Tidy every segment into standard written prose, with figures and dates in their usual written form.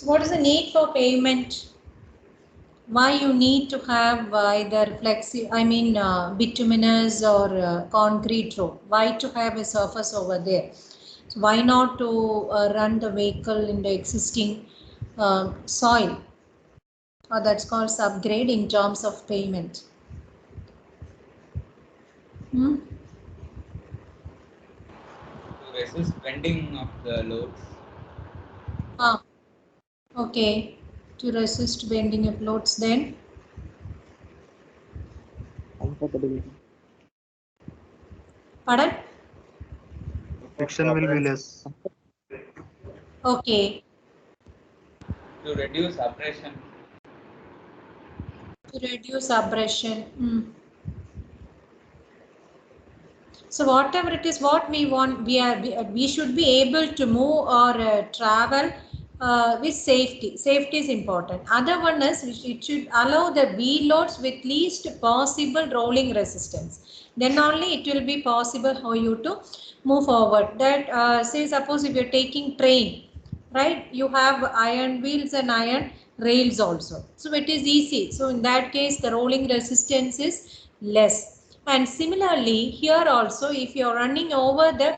So what is the need for pavement? Why you need to have either bituminous or concrete road? Why to have a surface over there? So why not to run the vehicle in the existing soil? Or that's called subgrade in terms of payment. Hmm? To resist bending of the loads. Ah, okay. To resist bending of loads then? Comfortability. Pardon? Friction will be less. Okay. To reduce abrasion. To reduce abrasion. So whatever it is, what we want, we should be able to move or travel with safety. Safety is important. Other one is it should allow the wheel loads with least possible rolling resistance. Then only it will be possible for you to move forward. That say suppose if you're taking train, right? You have iron wheels and iron rails also. So it is easy. So in that case, the rolling resistance is less. And similarly, here also, if you are running over the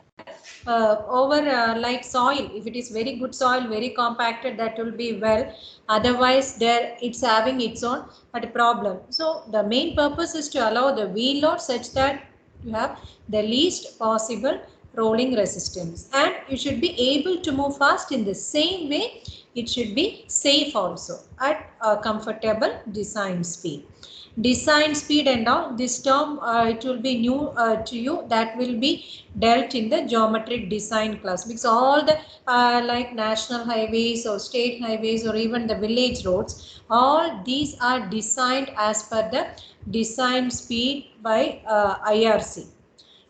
like soil, if it is very good soil, very compacted, that will be well. Otherwise, there it's having its own problem. So the main purpose is to allow the wheel load such that you have the least possible rolling resistance, and you should be able to move fast. In the same way, it should be safe also at a comfortable design speed. Design speed and all, this term it will be new to you, that will be dealt in the geometric design class, because all the like national highways or state highways or even the village roads, all these are designed as per the design speed by IRC.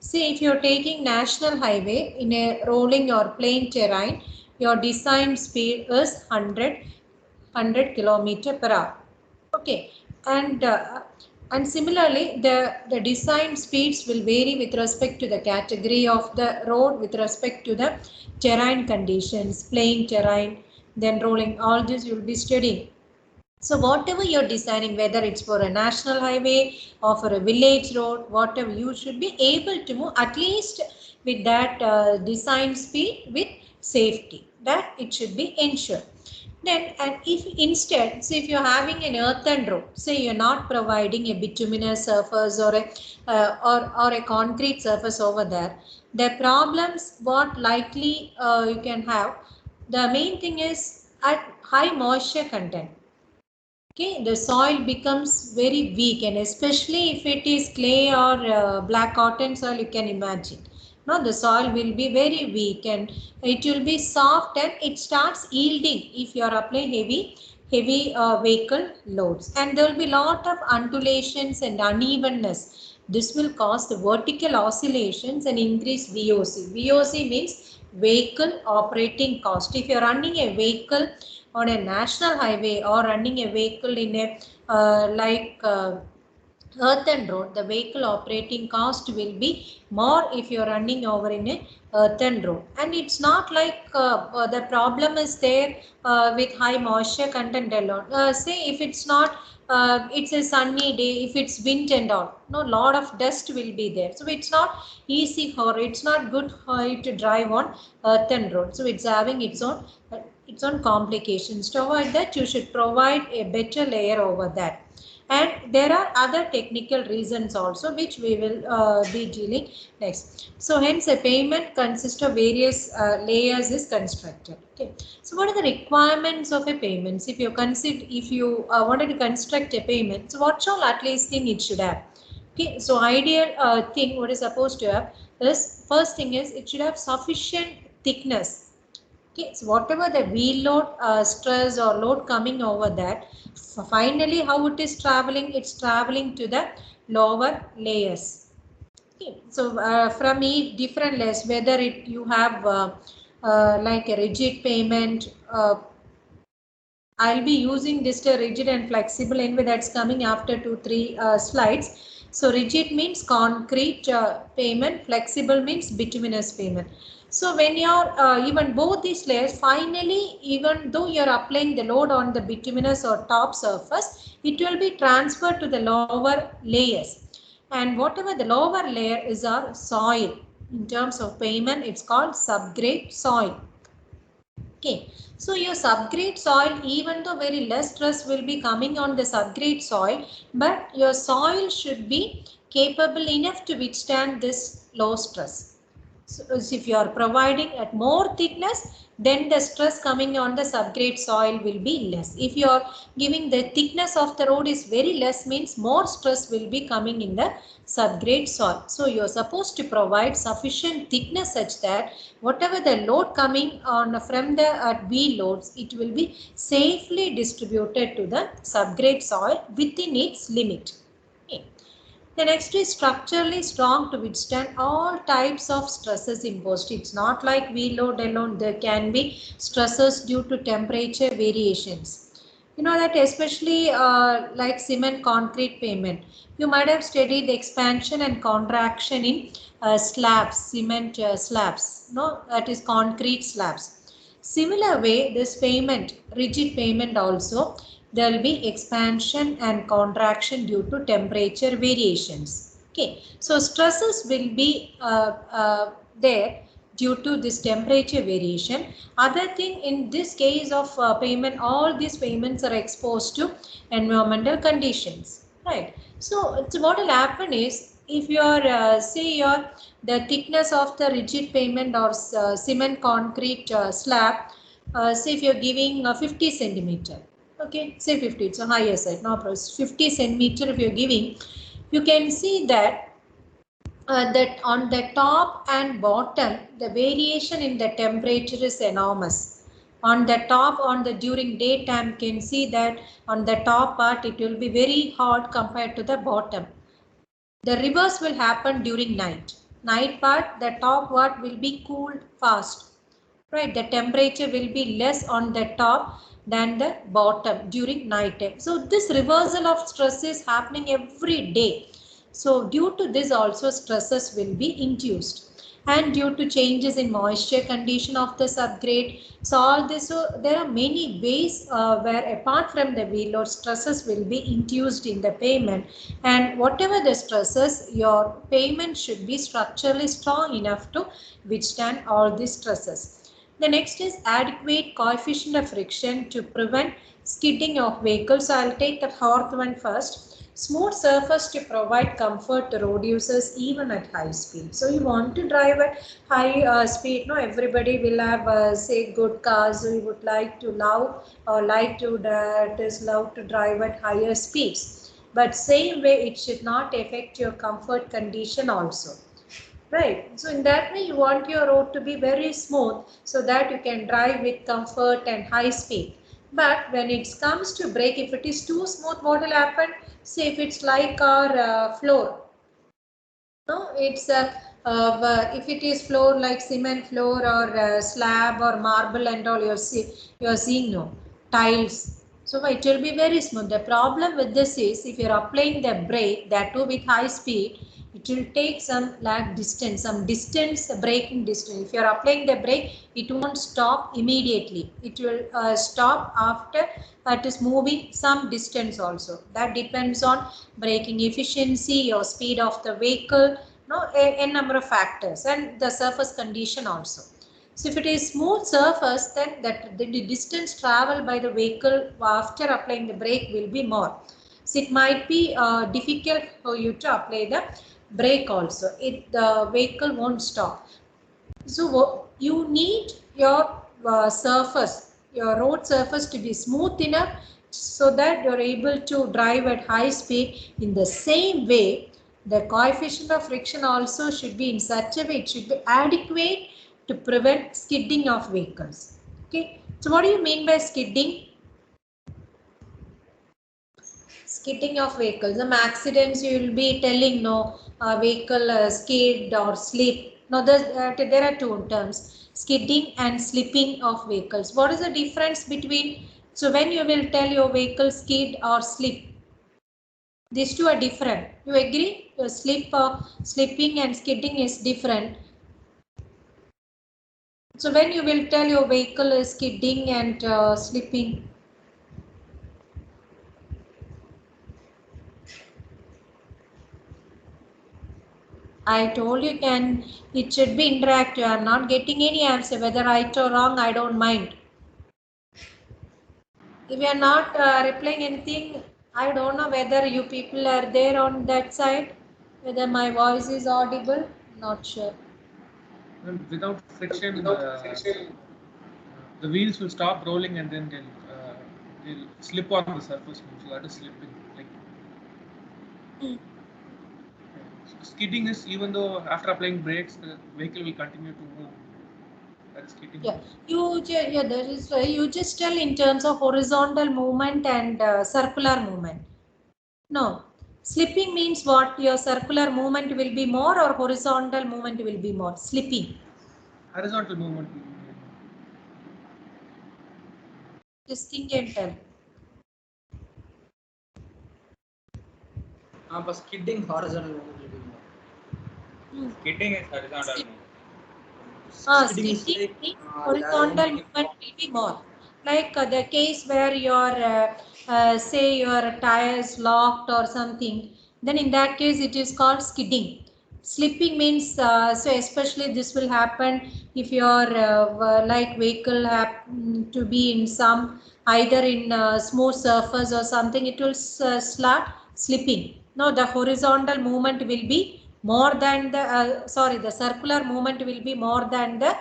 See, if you're taking national highway in a rolling or plain terrain, your design speed is 100 kilometer per hour. Okay, and similarly, the design speeds will vary with respect to the category of the road, with respect to the terrain conditions, plain terrain, then rolling. All this you will be studying. So whatever you're designing, whether it's for a national highway or for a village road, whatever, you should be able to move at least with that design speed with safety. That it should be ensured. Then, and if instead, say if you're having an earthen road, say you're not providing a bituminous surface or a or a concrete surface over there, the problems what likely you can have. The main thing is at high moisture content. Okay, the soil becomes very weak, and especially if it is clay or black cotton soil, you can imagine. No, the soil will be very weak and it will be soft, and it starts yielding if you are applying heavy vehicle loads, and there will be lot of undulations and unevenness. This will cause the vertical oscillations and increase VOC. VOC means vehicle operating cost. If you are running a vehicle on a national highway or running a vehicle in a earthen road, the vehicle operating cost will be more if you are running over in a earthen road. And it's not like the problem is there with high moisture content alone. Say if it's not, it's a sunny day, if it's wind and all, no, lot of dust will be there. So it's not easy for, it's not good for it to drive on earthen road. So it's having its own complications. To avoid that, you should provide a better layer over that. And there are other technical reasons also, which we will be dealing next. So hence a payment consists of various layers is constructed. Okay. So what are the requirements of a payment? If you consider, if you wanted to construct a payment, so what shall at least thing it should have? Okay. So ideal thing what is supposed to have is, first thing is it should have sufficient thickness. Okay, so whatever the wheel load, stress or load coming over that, finally how it is traveling, it's traveling to the lower layers. Okay, so from each different layers, whether it you have like a rigid payment, I'll be using this rigid and flexible anyway, that's coming after 2-3 slides. So rigid means concrete payment, flexible means bituminous payment. So when you're even both these layers, finally, even though you're applying the load on the bituminous or top surface, it will be transferred to the lower layers. And whatever the lower layer is our soil. In terms of payment, it's called subgrade soil. Okay, so your subgrade soil, even though very less stress will be coming on the subgrade soil, but your soil should be capable enough to withstand this low stress. So if you are providing at more thickness, then the stress coming on the subgrade soil will be less. If you are giving the thickness of the road is very less, means more stress will be coming in the subgrade soil. So you are supposed to provide sufficient thickness such that whatever the load coming on from the wheel loads, it will be safely distributed to the subgrade soil within its limit. Okay. The next is structurally strong to withstand all types of stresses imposed. It's not like wheel load alone. There can be stresses due to temperature variations. You know that especially like cement concrete pavement. You might have studied the expansion and contraction in slabs, cement slabs. No, that is concrete slabs. Similar way, this pavement, rigid pavement also, there will be expansion and contraction due to temperature variations. Okay, so stresses will be there due to this temperature variation. Other thing, in this case of pavement, all these pavements are exposed to environmental conditions, right? So what will happen is, if your say your the thickness of the rigid pavement or cement concrete slab, say if you're giving 50 centimeter, okay, say 50, it's a higher side, no problem, 50 centimeter if you're giving, you can see that that on the top and bottom, the variation in the temperature is enormous. On the top, on the during daytime, can see that on the top part, it will be very hot compared to the bottom. The reverse will happen during night. Night part, the top part will be cooled fast. Right, the temperature will be less on the top than the bottom during night time. So this reversal of stress is happening every day. So due to this also stresses will be induced. And due to changes in moisture condition of the subgrade, so all this, so there are many ways where apart from the wheel load, stresses will be induced in the pavement, and whatever the stresses, your pavement should be structurally strong enough to withstand all these stresses. The next is adequate coefficient of friction to prevent skidding of vehicles. So I'll take the fourth one first. Smooth surface to provide comfort to road users even at high speed. So you want to drive at high speed. No, everybody will have say good cars. So you would like to love or like to love to drive at higher speeds. But same way, it should not affect your comfort condition also. Right. So in that way, you want your road to be very smooth so that you can drive with comfort and high speed. But when it comes to brake, if it is too smooth, what will happen? Say if it's like our floor. No, it's if it is floor like cement floor or slab or marble and all, you're seeing no tiles. So it will be very smooth. The problem with this is, if you're applying the brake, that too with high speed, it will take some lag distance, some distance, braking distance. If you're applying the brake, it won't stop immediately. It will stop after it is moving some distance also. That depends on braking efficiency or speed of the vehicle, no, a number of factors, and the surface condition also. So if it is smooth surface, then that the distance traveled by the vehicle after applying the brake will be more. So it might be difficult for you to apply the brake also. The vehicle won't stop. So you need your surface, your road surface to be smooth enough so that you're able to drive at high speed. In the same way, the coefficient of friction also should be in such a way, it should be adequate to prevent skidding of vehicles. Okay, so what do you mean by skidding? Skidding of vehicles. Some accidents you will be telling, no, vehicle skid or slip. No, there are two terms, skidding and slipping of vehicles. What is the difference between, so when you will tell your vehicle skid or slip, these two are different. You agree? Slipping and skidding is different. So when you will tell your vehicle is skidding and slipping. I told you it should be interactive. I'm not getting any answer, whether right or wrong, I don't mind. If you are not replying anything, I don't know whether you people are there on that side, whether my voice is audible, not sure. Without friction, the wheels will stop rolling and then they'll slip on the surface. So that is slipping. Skidding is even though after applying brakes, the vehicle will continue to move. That is skidding. Yeah, that is why you just tell in terms of horizontal movement and circular movement. No, slipping means what? Your circular movement will be more or horizontal movement will be more? Slipping. Horizontal movement will be more. Just think and tell. But skidding horizontal movement will be more. Skidding is horizontal movement. Skidding means horizontal movement will be more. Like the case where your say your tire is locked or something, then in that case it is called skidding. Slipping means so especially this will happen if your like vehicle happen to be in some either in smooth surface or something, it will start slipping. No, the horizontal movement will be more than the the circular movement will be more than the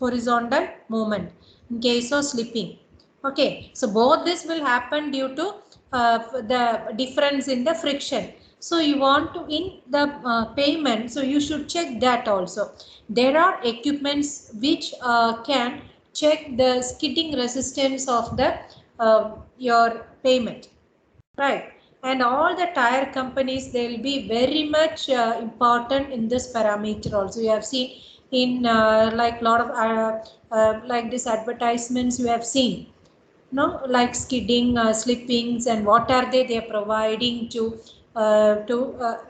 horizontal movement in case of slipping. Okay, so both this will happen due to the difference in the friction. So you want to in the payment, so you should check that also. There are equipments which can check the skidding resistance of the your payment, right? And all the tire companies, they will be very much important in this parameter also. You have seen in like lot of like this advertisements you have seen, no, like skidding, slippings, and what are they are providing to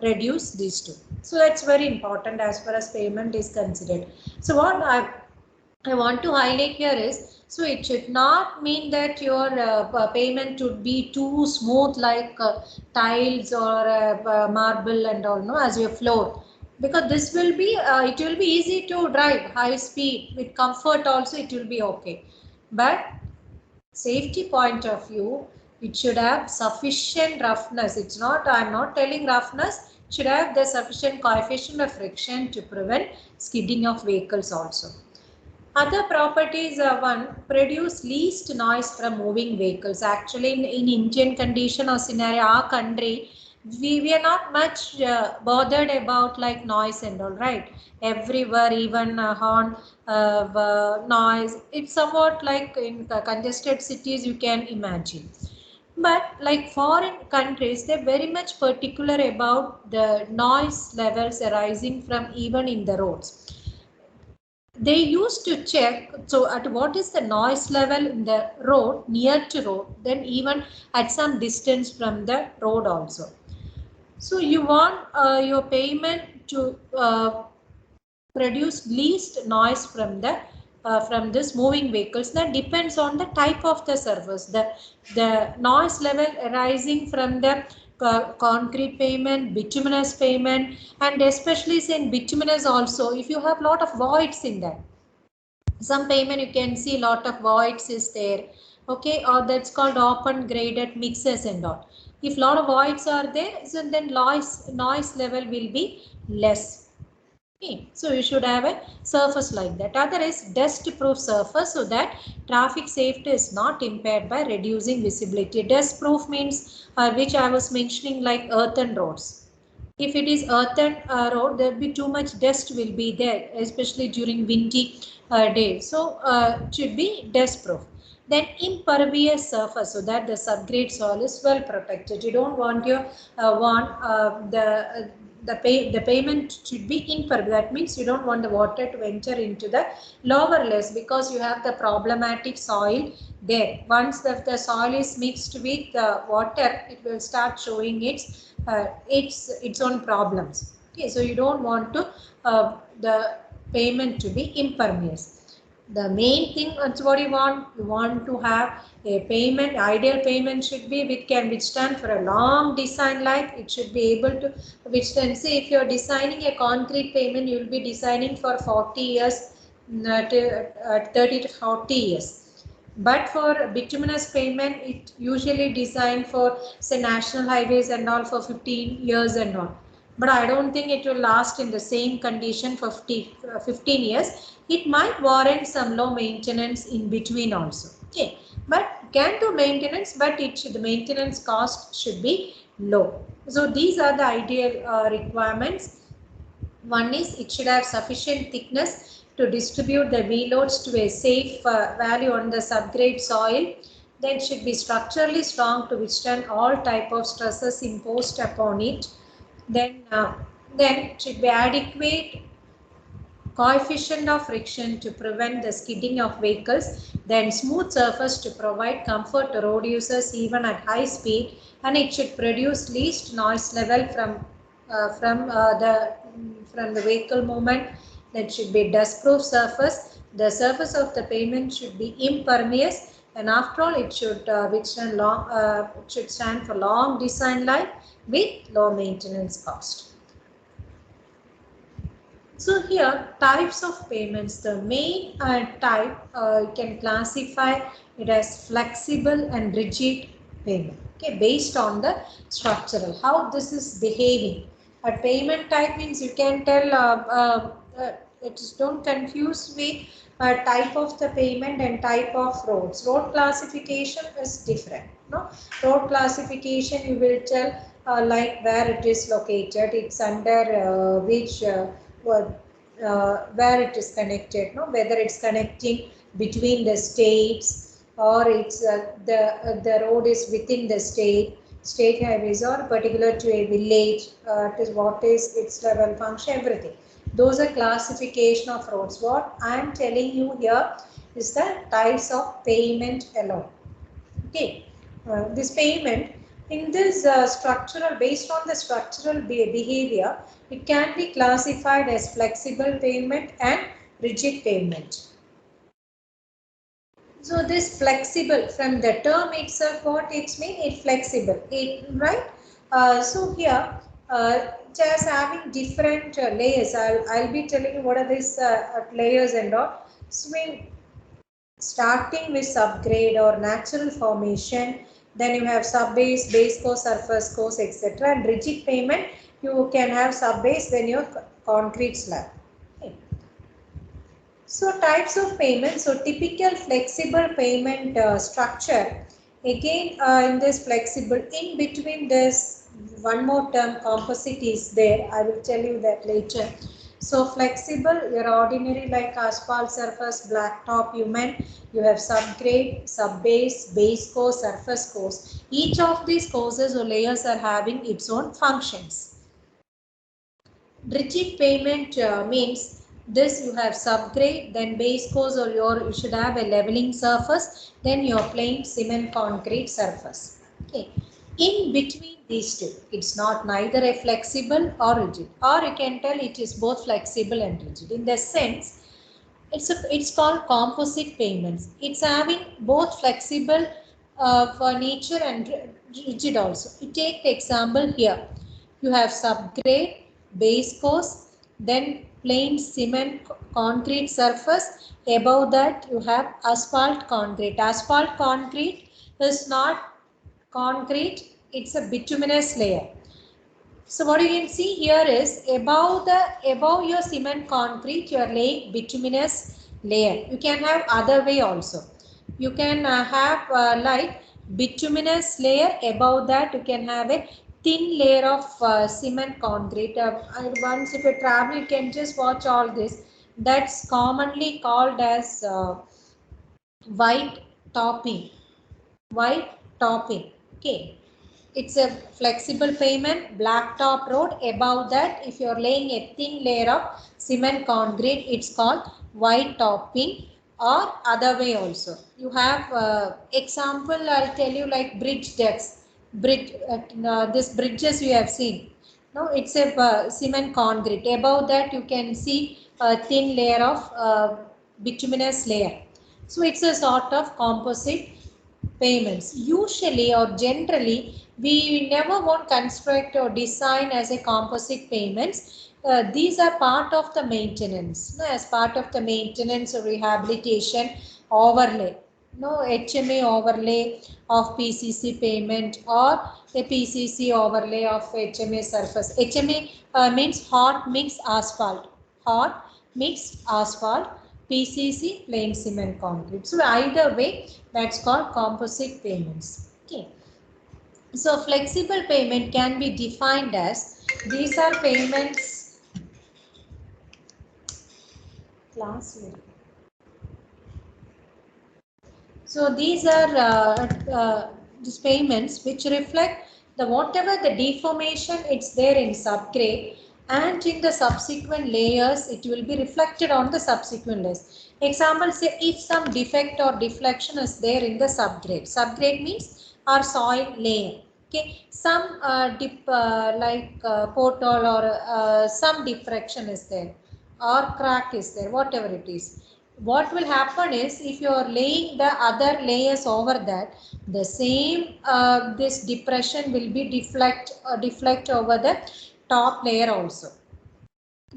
reduce these two. So that's very important as far as payment is considered. So what I want to highlight here is, so it should not mean that your payment should be too smooth like tiles or marble and all, no, as your floor, because this will be it will be easy to drive high speed with comfort also, it will be okay. But safety point of view, it should have sufficient roughness. It's not, I'm not telling roughness, it should have the sufficient coefficient of friction to prevent skidding of vehicles also. Other properties are one, produce least noise from moving vehicles. Actually, in Indian condition or scenario, our country, we are not much bothered about like noise and all, right? Everywhere, even horn noise, it's somewhat like in congested cities you can imagine. But like foreign countries, they're very much particular about the noise levels arising from even in the roads. They used to check, so at what is the noise level in the road, near to road, then even at some distance from the road also. So you want your payment to produce least noise from this moving vehicles. That depends on the type of the surface. The noise level arising from the concrete pavement, bituminous pavement, and especially in bituminous also, if you have lot of voids in that, some pavement you can see lot of voids is there, okay, or that's called open graded mixes and all. If lot of voids are there, so then noise level will be less. Okay, so you should have a surface like that. Other is dust proof surface, so that traffic safety is not impaired by reducing visibility. Dust proof means which I was mentioning, like earthen roads. If it is earthen road, there will be too much dust will be there, especially during windy days. So it should be dust proof. Then impervious surface, so that the subgrade soil is well protected. You don't want your the pavement should be impervious. That means you don't want the water to enter into the lower layers, because you have the problematic soil there. Once the soil is mixed with the water, it will start showing its own problems. Okay, so you don't want to the pavement to be impervious. The main thing, that's what you want. You want to have a payment. Ideal payment should be which can withstand for a long design life. It should be able to withstand. See, if you're designing a concrete pavement, you will be designing for 40 years, 30 to 40 years. But for bituminous pavement, it usually designed for say national highways and all for 15 years and all. But I don't think it will last in the same condition for 15 years. It might warrant some low maintenance in between also. Okay, but can do maintenance, but the maintenance cost should be low. So these are the ideal requirements. One is it should have sufficient thickness to distribute the wheel loads to a safe value on the subgrade soil. Then should be structurally strong to withstand all type of stresses imposed upon it. Then should be adequate coefficient of friction to prevent the skidding of vehicles, then smooth surface to provide comfort to road users even at high speed, and it should produce least noise level from the vehicle movement. That should be dust proof surface. The surface of the pavement should be impervious, and after all it should should stand for long design life with low maintenance cost. So here types of payments, the main type you can classify it as flexible and rigid payment, okay, based on the structural, how this is behaving. A payment type means you can tell, don't confuse with type of the payment and type of roads. Road classification is different. No? Road classification you will tell like where it is located, it's under which where it is connected, no? Whether it's connecting between the states or it's the road is within the state highways or particular to a village, it is what is its level function, everything. Those are classification of roads. What I am telling you here is the types of payment alone. Okay, this payment in this structural, based on the structural behavior, it can be classified as flexible payment and rigid payment. So this flexible, from the term itself, what it means, it's flexible, right? So here, just having different layers. I'll be telling you what are these layers and all. So starting with subgrade or natural formation, then you have subbase, base course, surface course, etc. And rigid payment, you can have subbase, then your concrete slab. Okay. So types of payment. So typical flexible payment structure. Again, in this flexible, in between this, one more term, composite is there. I will tell you that later. So flexible, your ordinary like asphalt surface, blacktop, you have subgrade, subbase, base course, surface course. Each of these courses or layers are having its own functions. Rigid payment means this you have subgrade, then base course, or you should have a leveling surface, then your plain cement concrete surface. Okay. In between these two, it's not neither a flexible or rigid, or you can tell it is both flexible and rigid. In the sense, it's called composite payments. It's having both flexible for nature and rigid also. You take the example here. You have subgrade, base course, then plain cement concrete surface. Above that you have asphalt concrete. Asphalt concrete is not concrete, it's a bituminous layer. So what you can see here is above your cement concrete, you are laying bituminous layer. You can have other way also. You can have like bituminous layer. Above that, you can have a thin layer of cement concrete. Once if you travel, you can just watch all this. That's commonly called as white topping. White topping. Okay. It's a flexible pavement, blacktop road. Above that, if you're laying a thin layer of cement concrete, it's called white topping, or other way also. You have example, I'll tell you, like bridge decks. This bridges you have seen. No, it's a cement concrete. Above that, you can see a thin layer of bituminous layer. So it's a sort of composite payments. Usually or generally, we never want construct or design as a composite payments. These are part of the maintenance, as part of the maintenance or rehabilitation overlay. No HMA overlay of PCC payment or a PCC overlay of HMA surface. HMA means hot mix asphalt. Hot mixed asphalt. PCC plain cement concrete. So either way, that's called composite payments. Okay. So flexible payment can be defined as these are payments. Class. So these are these payments which reflect the whatever the deformation it's there in subgrade, and in the subsequent layers it will be reflected on the subsequent layers. Example, say if some defect or deflection is there in the subgrade. Subgrade means our soil layer. Okay, some dip portal or some diffraction is there or crack is there, whatever it is. What will happen is if you are laying the other layers over that, the same this depression will be deflect over the top layer also,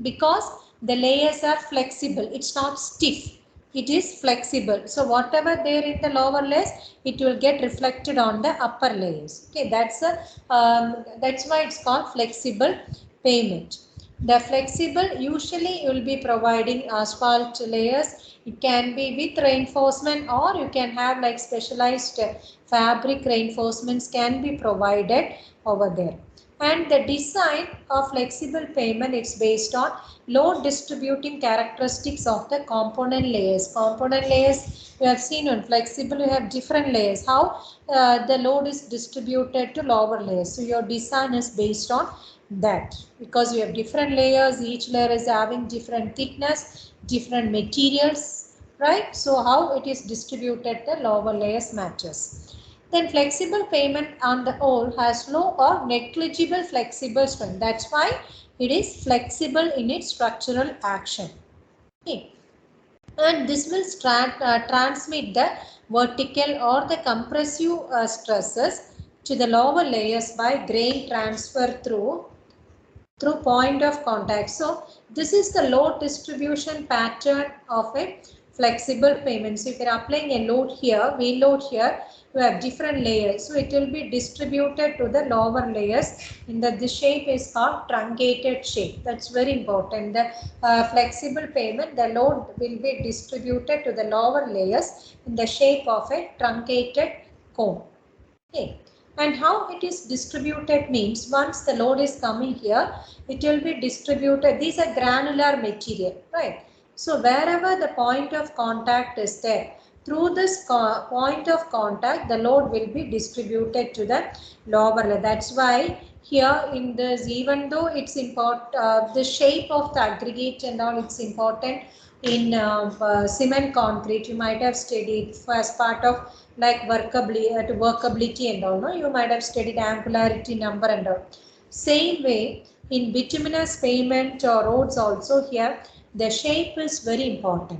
because the layers are flexible. It's not stiff, it is flexible. So whatever there in the lower layers, it will get reflected on the upper layers. Okay, that's why it's called flexible payment. The flexible, usually you will be providing asphalt layers. It can be with reinforcement, or you can have like specialized fabric reinforcements can be provided over there. And the design of flexible payment is based on load distributing characteristics of the component layers. Component layers, you have seen on flexible, you have different layers. How the load is distributed to lower layers. So your design is based on that, because you have different layers. Each layer is having different thickness, different materials, right? So how it is distributed, the lower layers matters. Then flexible payment on the whole has low or negligible flexible strength. That's why it is flexible in its structural action. Okay. And this will transmit the vertical or the compressive stresses to the lower layers by grain transfer through point of contact. So this is the load distribution pattern of a flexible payment. So if you're applying a load here, wheel load here, you have different layers. So it will be distributed to the lower layers. In this shape is called truncated shape. That's very important. The flexible payment, the load will be distributed to the lower layers in the shape of a truncated cone. Okay. And how it is distributed means, once the load is coming here, it will be distributed. These are granular material, right? So wherever the point of contact is there, through this point of contact, the load will be distributed to the lower layer. That's why here in this, even though it's important, the shape of the aggregate and all, it's important in cement concrete. You might have studied as part of like workability and all. No, you might have studied angularity number and all. Same way in bituminous pavement or roads also, here the shape is very important,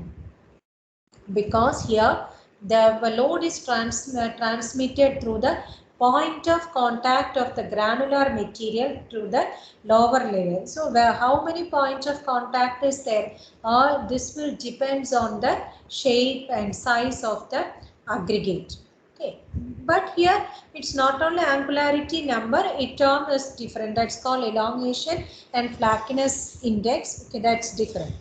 because here the load is transmitted through the point of contact of the granular material to the lower layer. So how many points of contact is there? This will depends on the shape and size of the aggregate. Okay, but here it's not only angularity number, its term is different. That's called elongation and flakiness index. Okay, that's different.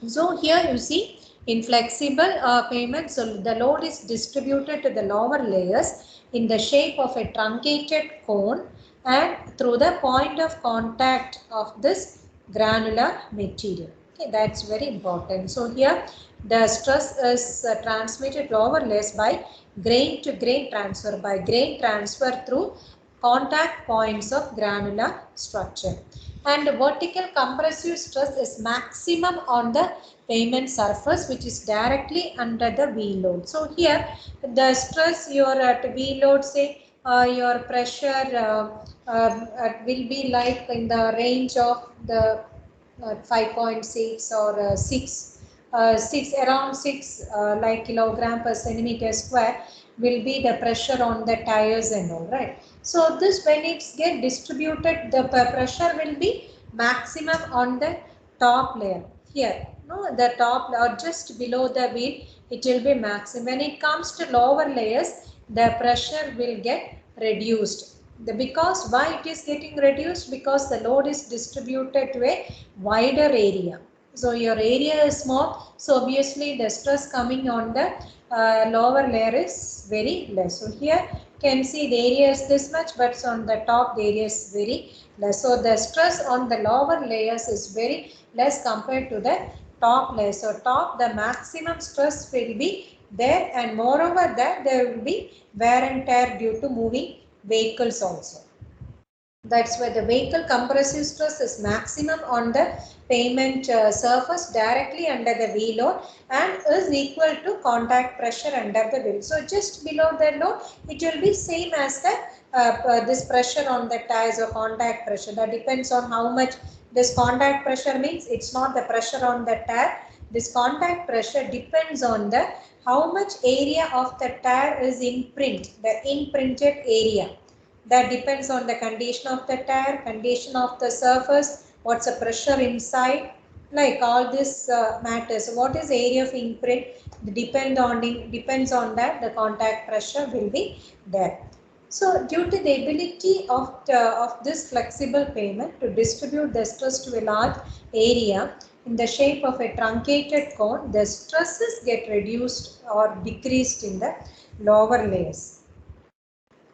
So here you see in flexible payment, so the load is distributed to the lower layers in the shape of a truncated cone and through the point of contact of this granular material. Okay, that's very important. So here the stress is transmitted lower layers by grain to grain transfer, through contact points of granular structure. And vertical compressive stress is maximum on the pavement surface, which is directly under the wheel load. So here the stress your at wheel load, say your pressure will be like in the range of the 5.6 or 6 around 6 like kilogram per centimeter square will be the pressure on the tires and all, right? So this, when it's get distributed, the pressure will be maximum on the top layer here, no, the top or just below the wheel, it will be maximum. When it comes to lower layers, the pressure will get reduced. Because why it is getting reduced? Because the load is distributed to a wider area. So your area is small, so obviously the stress coming on the lower layer is very less. So here can see the area is this much, but on the top the area is very less. So the stress on the lower layers is very less compared to the top layer. So top, the maximum stress will be there, and moreover that there will be wear and tear due to moving vehicles also. That's why the vehicle compressive stress is maximum on the pavement surface directly under the wheel load and is equal to contact pressure under the wheel. So just below the load, it will be same as the this pressure on the tires or contact pressure. That depends on how much this contact pressure means. It's not the pressure on the tire. This contact pressure depends on the how much area of the tire is imprint, the imprinted area. That depends on the condition of the tire, condition of the surface, what's the pressure inside, like all this matters. What is area of imprint? Depends on that, the contact pressure will be there. So due to the ability of this flexible pavement to distribute the stress to a large area in the shape of a truncated cone, the stresses get reduced or decreased in the lower layers.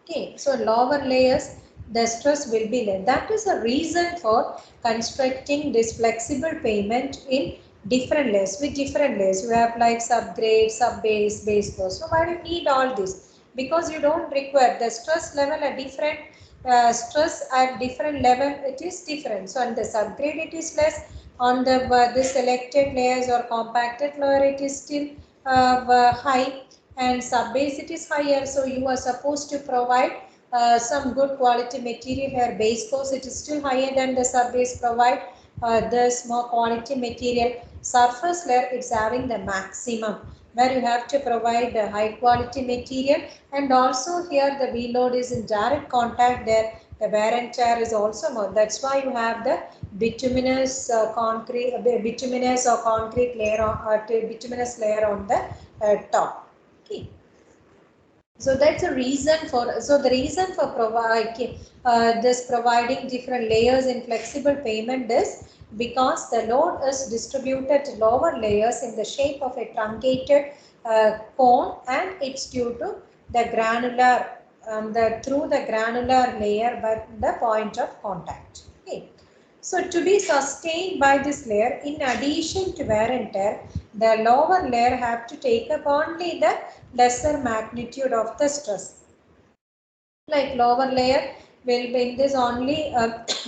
Okay, so lower layers, the stress will be less. That is a reason for constructing this flexible pavement in different layers, with different layers. You have like subgrade, subbase, base course. So why do you need all this? Because you don't require the stress level at different stress at different level, it is different. So on the subgrade it is less, on the selected layers or compacted layer it is still high, and subbase it is higher. So you are supposed to provide some good quality material here. Base course it is still higher than the subbase, provide this more quality material. Surface layer it's having the maximum where you have to provide high quality material, and also here the wheel load is in direct contact there, the wear and tear is also more. That's why you have the bituminous concrete, bituminous or concrete layer or bituminous layer on the top. Okay. So that's a reason for, so the reason for this providing different layers in flexible pavement is because the load is distributed to lower layers in the shape of a truncated cone, and it's due to the granular through the granular layer by the point of contact. Okay. So to be sustained by this layer, in addition to wear and tear, the lower layer have to take up only the lesser magnitude of the stress. Like lower layer will be in this only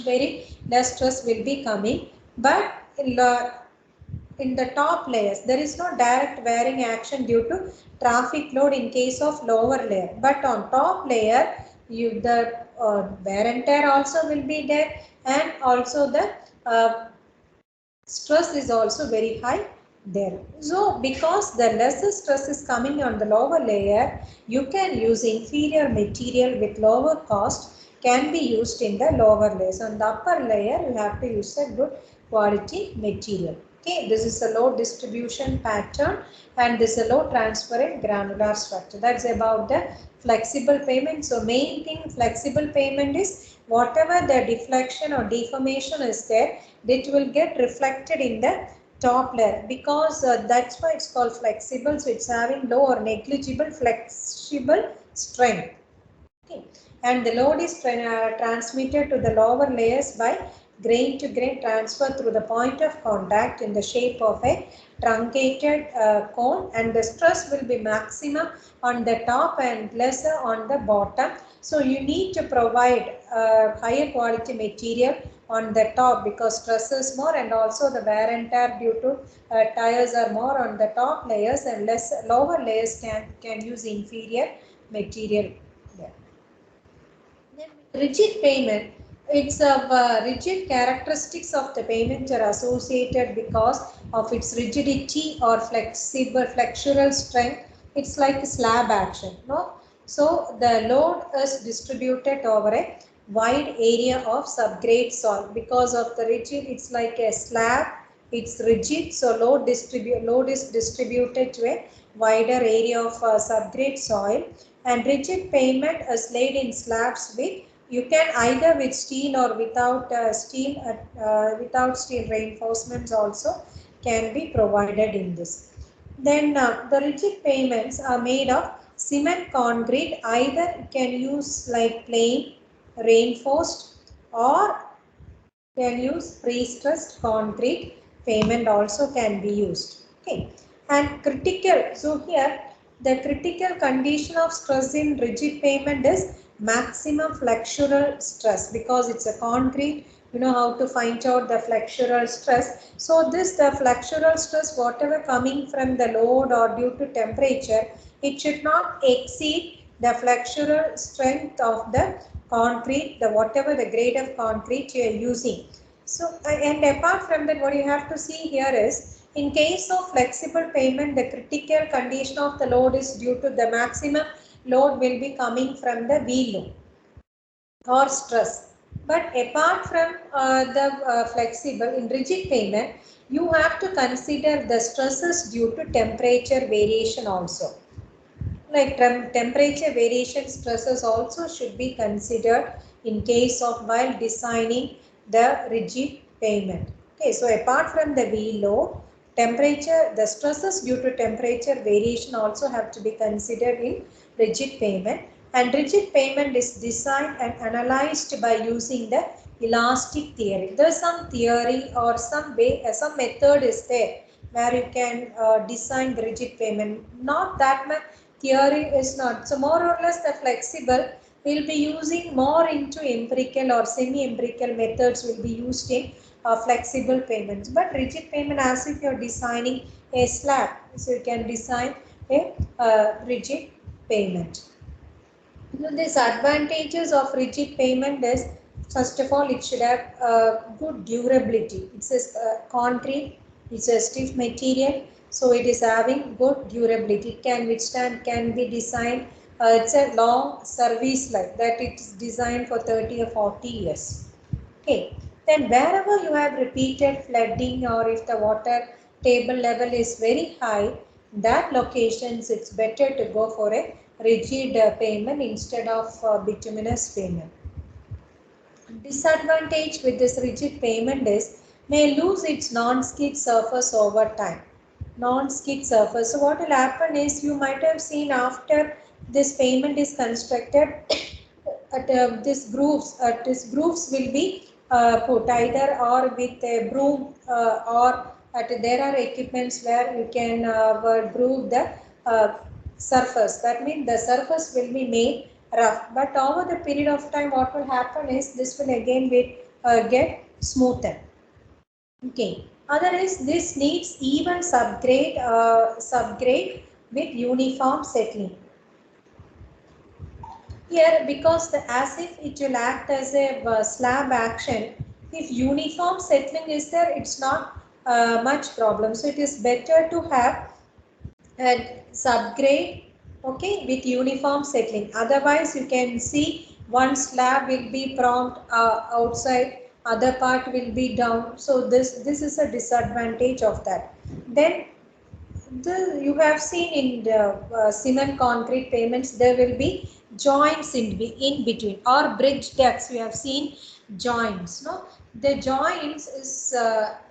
very less stress will be coming, but in the top layers there is no direct wearing action due to traffic load in case of lower layer, but on top layer the wear and tear also will be there, and also the stress is also very high there. So because the lesser stress is coming on the lower layer, you can use inferior material with lower cost can be used in the lower layers. On the upper layer you have to use a good quality material. Okay, this is a low distribution pattern and this is a low transparent granular structure. That's about the flexible pavement. So main thing flexible pavement is whatever the deflection or deformation is there, it will get reflected in the top layer, because that's why it's called flexible. So it's having low or negligible flexible strength. Okay. And the load is transmitted to the lower layers by grain to grain transfer through the point of contact in the shape of a truncated cone, and the stress will be maximum on the top and lesser on the bottom. So you need to provide higher quality material on the top because stress is more, and also the wear and tear due to tires are more on the top layers, and less lower layers can use inferior material. Yeah. Rigid pavement, It's a rigid characteristics of the payment are associated because of its rigidity or flexible flexural strength. It's like a slab action, no? So the load is distributed over a wide area of subgrade soil because of the rigid. It's like a slab. It's rigid, so load is distributed to a wider area of subgrade soil, and rigid pavement is laid in slabs with, you can either with steel or without steel reinforcements also can be provided in this. Then the rigid pavements are made of cement concrete, either can use like plain reinforced or can use pre-stressed concrete pavement also can be used. Okay, and critical. So here the critical condition of stress in rigid pavement is maximum flexural stress because it's a concrete. You know how to find out the flexural stress. So the flexural stress, whatever coming from the load or due to temperature, it should not exceed the flexural strength of the concrete, the whatever the grade of concrete you are using. So and apart from that, what you have to see here is, in case of flexible pavement, the critical condition of the load is due to the maximum load will be coming from the wheel load or stress. But apart from the flexible, in rigid pavement, you have to consider the stresses due to temperature variation also. Like temperature variation stresses also should be considered in case of while designing the rigid pavement. Okay, so apart from the wheel load, temperature, the stresses due to temperature variation also have to be considered in rigid pavement. And rigid pavement is designed and analyzed by using the elastic theory. There is some theory or some way, some method is there where you can design the rigid pavement. Not that much theory is not. So more or less the flexible will be using more into empirical or semi-empirical methods will be used in flexible payments. But rigid payment, as if you are designing a slab, so you can design a rigid payment. You know, these advantages of rigid payment is, first of all, it should have good durability. It's a concrete, it's a stiff material, so it is having good durability. It can withstand, can be designed. It's a long service life that it's designed for 30 or 40 years. Okay. Then wherever you have repeated flooding or if the water table level is very high, that locations it's better to go for a rigid pavement instead of bituminous pavement. Disadvantage with this rigid pavement is may lose its non-skid surface over time. Non-skid surface. So what will happen is, you might have seen after this pavement is constructed, at this grooves will be put either or with a broom or there are equipments where you can groove the surface. That means the surface will be made rough, but over the period of time what will happen is this will again get smoothened. Okay. Other is, this needs even subgrade with uniform settling. Here, because as if it will act as a slab action, if uniform settling is there, it's not much problem. So it is better to have a subgrade, okay, with uniform settling. Otherwise, you can see one slab will be prompt outside, other part will be down. So this is a disadvantage of that. Then you have seen in the cement concrete pavements, there will be joints in between, or bridge decks. We have seen joints, no? The joints is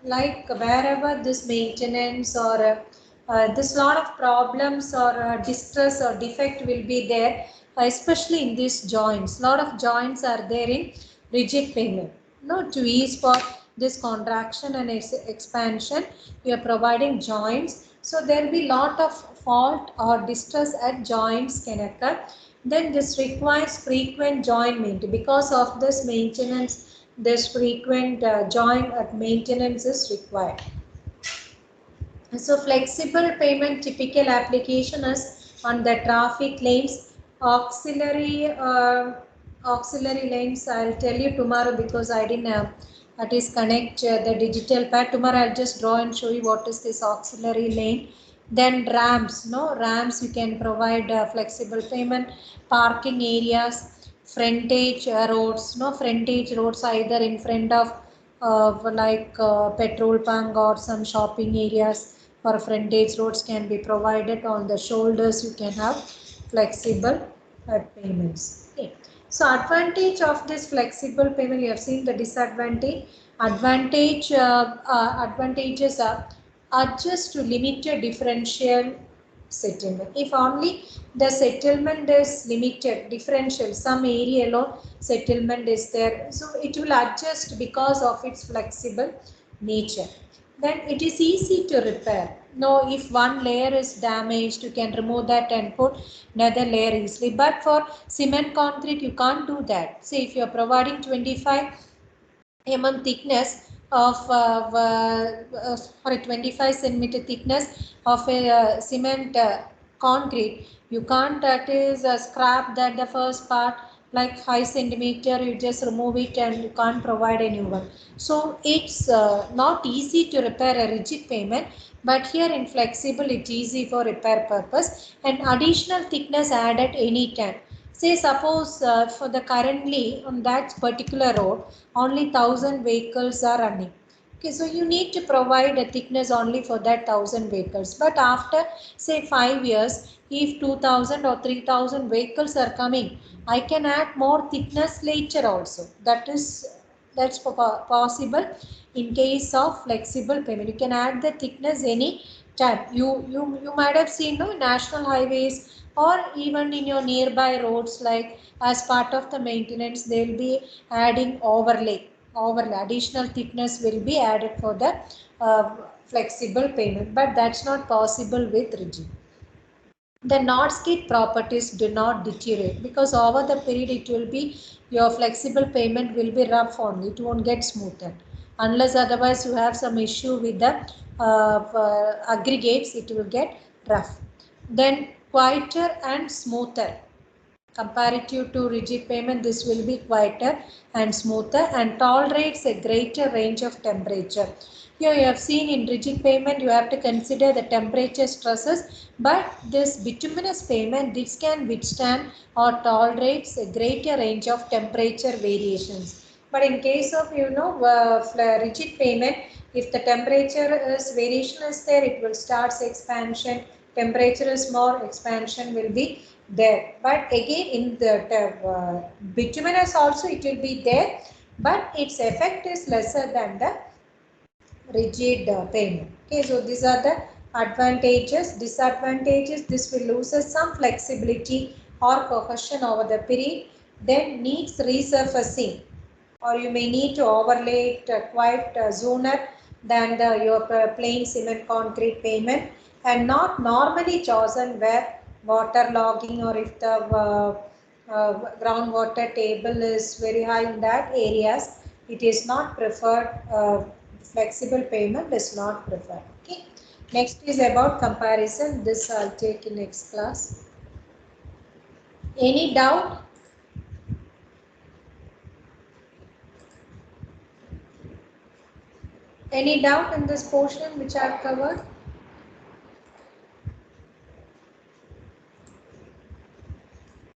like wherever this maintenance or this lot of problems or distress or defect will be there, especially in these joints. Lot of joints are there in rigid pavement. No, to ease for this contraction and expansion, we are providing joints. So there will be lot of fault or distress at joints can occur. Then this requires frequent joint maintenance. Because of this maintenance, this frequent joint maintenance is required. So flexible pavement typical application is on the traffic lanes, auxiliary auxiliary lanes, I'll tell you tomorrow because I didn't at least connect the digital pad. Tomorrow I'll just draw and show you what is this auxiliary lane. Then ramps, no ramps, you can provide flexible payment, parking areas, frontage roads, no frontage roads either in front of petrol pump or some shopping areas for frontage roads can be provided. On the shoulders you can have flexible payments. Okay. So advantage of this flexible payment, you have seen the disadvantage. Advantages are adjust to limited differential settlement. If only the settlement is limited, differential, some area alone settlement is there, so it will adjust because of its flexible nature. Then it is easy to repair. Now, if one layer is damaged, you can remove that and put another layer easily. But for cement concrete, you can't do that. Say if you are providing 25 thickness of 25 centimeter thickness of a cement concrete, you can't that is scrap that the first part like 5 centimeter, you just remove it and you can't provide a new one. So it's not easy to repair a rigid payment, but here in flexible it's easy for repair purpose, and additional thickness added any time. Say suppose for the currently on that particular road only 1000 vehicles are running. Okay, so you need to provide a thickness only for that 1000 vehicles. But after say 5 years, if 2000 or 3000 vehicles are coming, I can add more thickness later also. That's possible in case of flexible payment. You can add the thickness any time. You might have seen no national highways or even in your nearby roads, like as part of the maintenance they will be adding overlay additional thickness will be added for the flexible payment, but that's not possible with rigid. The Nordscape properties do not deteriorate because over the period it will be your flexible payment will be rough only, it won't get smoothed unless otherwise you have some issue with the aggregates, it will get rough. Then quieter and smoother. Comparative to rigid payment, this will be quieter and smoother and tolerates a greater range of temperature. Here you have seen in rigid payment, you have to consider the temperature stresses, but this bituminous payment, this can withstand or tolerates a greater range of temperature variations. But in case of rigid payment, if the temperature is variation is there, it will start expansion. Temperature is more, expansion will be there. But again in the bituminous also it will be there, but its effect is lesser than the rigid payment. Okay, so these are the advantages. Disadvantages, this will lose some flexibility or cohesion over the period. Then needs resurfacing, or you may need to overlay it quite sooner than your plain cement concrete payment, and not normally chosen where water logging or if the groundwater table is very high in that areas, it is not preferred. Flexible payment is not preferred. Okay. Next is about comparison. This I'll take in next class. Any doubt? Any doubt in this portion which I have covered?